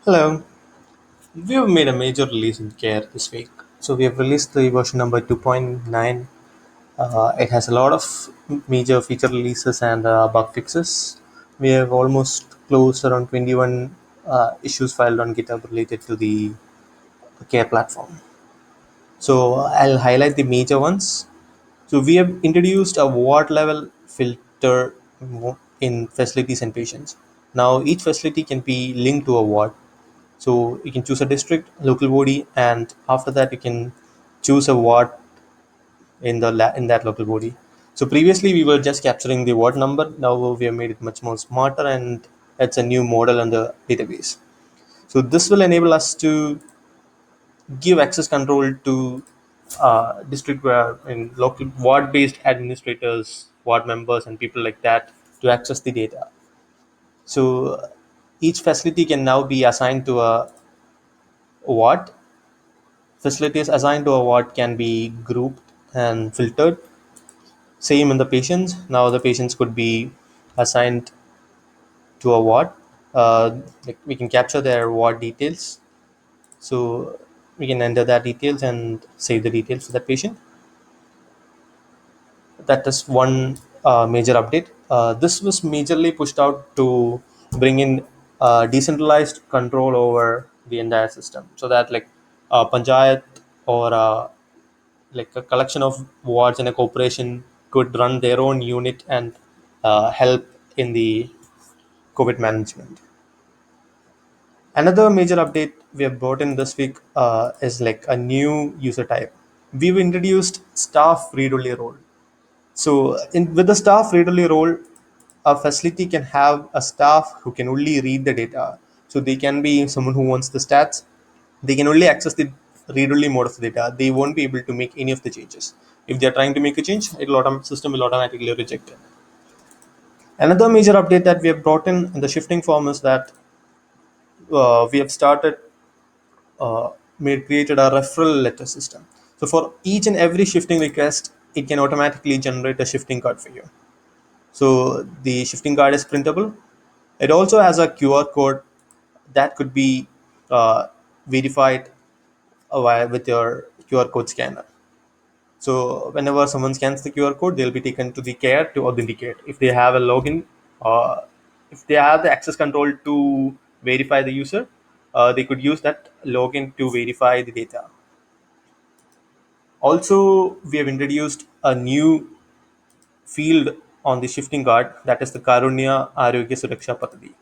Hello. We have made a major release in Care this week. So we have released the version number 2.9. It has a lot of major feature releases and bug fixes. We have almost closed around 21 issues filed on GitHub related to the Care platform. So I'll highlight the major ones. So we have introduced a ward level filter in facilities and patients. Now each facility can be linked to a ward. So you can choose a district, local body, and after that you can choose a ward in that local body. So previously we were just capturing the ward number. Now we have made it much more smarter, and it's a new model on the database. So this will enable us to give access control to district where in local ward based administrators, ward members, and people like that to access the data. So each facility can now be assigned to a ward. Facilities assigned to a ward can be grouped and filtered. Same in the patients. Now the patients could be assigned to a ward. Like we can capture their ward details. So we can enter that details and save the details for that patient. That is one major update. This was majorly pushed out to bring in decentralized control over the entire system, so that like panchayat or like a collection of wards in a corporation could run their own unit and help in the COVID management. Another major update we have brought in this week is like a new user type. We've introduced staff read-only role. So, with the staff read-only role, a facility can have a staff who can only read the data. So, they can be someone who wants the stats. They can only access the read-only mode of the data. They won't be able to make any of the changes. If they are trying to make a change, system will automatically reject it. Another major update that we have brought in the shifting form is that we have started uh, made created a referral letter system. So for each and every shifting request, it can automatically generate a shifting card for you. So the shifting card is printable. It also has a QR code that could be verified with your QR code scanner. So whenever someone scans the QR code, they'll be taken to the care to authenticate. If they have a login, uh, if they have the access control to verify the user, they could use that login to verify the data. Also, we have introduced a new field on the shifting guard, that is the Karunya Arogya Suraksha Paddhati.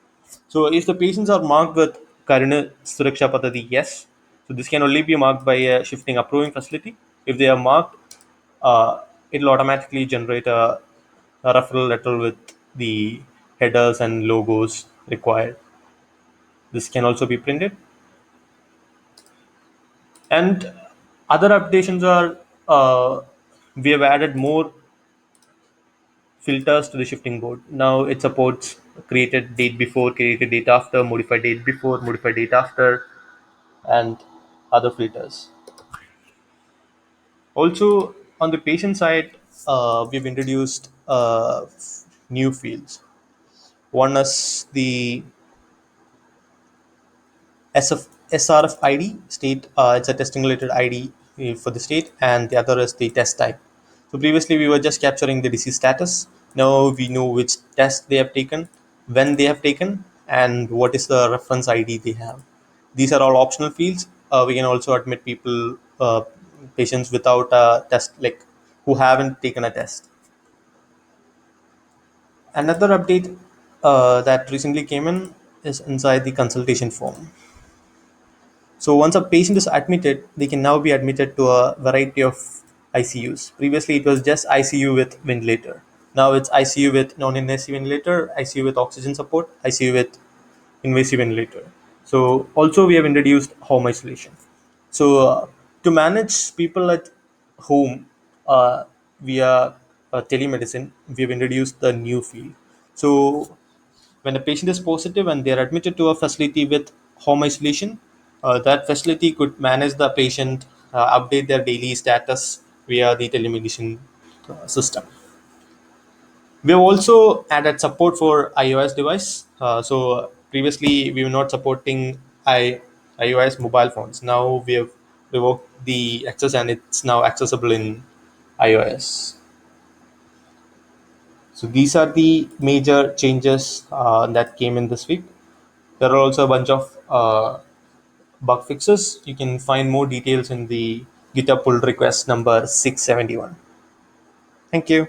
So if the patients are marked with Karunya Suraksha Paddhati, yes. So this can only be marked by a shifting approving facility. If they are marked, it will automatically generate a referral letter with the headers and logos required. This can also be printed. And other updations are we have added more filters to the shifting board. Now it supports created date before, created date after, modified date before, modified date after, and other filters. Also, on the patient side, we've introduced new fields. One is the SRF ID state. It's a testing related ID for the state, and the other is the test type. So previously we were just capturing the disease status. Now we know which test they have taken, when they have taken, and what is the reference ID they have. These are all optional fields. We can also admit patients without a test, like who haven't taken a test. Another update that recently came in is inside the consultation form. So once a patient is admitted, they can now be admitted to a variety of ICUs. Previously, it was just ICU with ventilator. Now it's ICU with non-invasive ventilator, ICU with oxygen support, ICU with invasive ventilator. So also we have introduced home isolation. So to manage people at home via telemedicine, we have introduced the new field. So when a patient is positive and they are admitted to a facility with home isolation, that facility could manage the patient, update their daily status via the telemedicine system. We have also added support for iOS device. So previously we were not supporting I, iOS mobile phones. Now we have revoked the access and it's now accessible in iOS. So these are the major changes that came in this week. There are also a bunch of bug fixes. You can find more details in the GitHub pull request number 671. Thank you.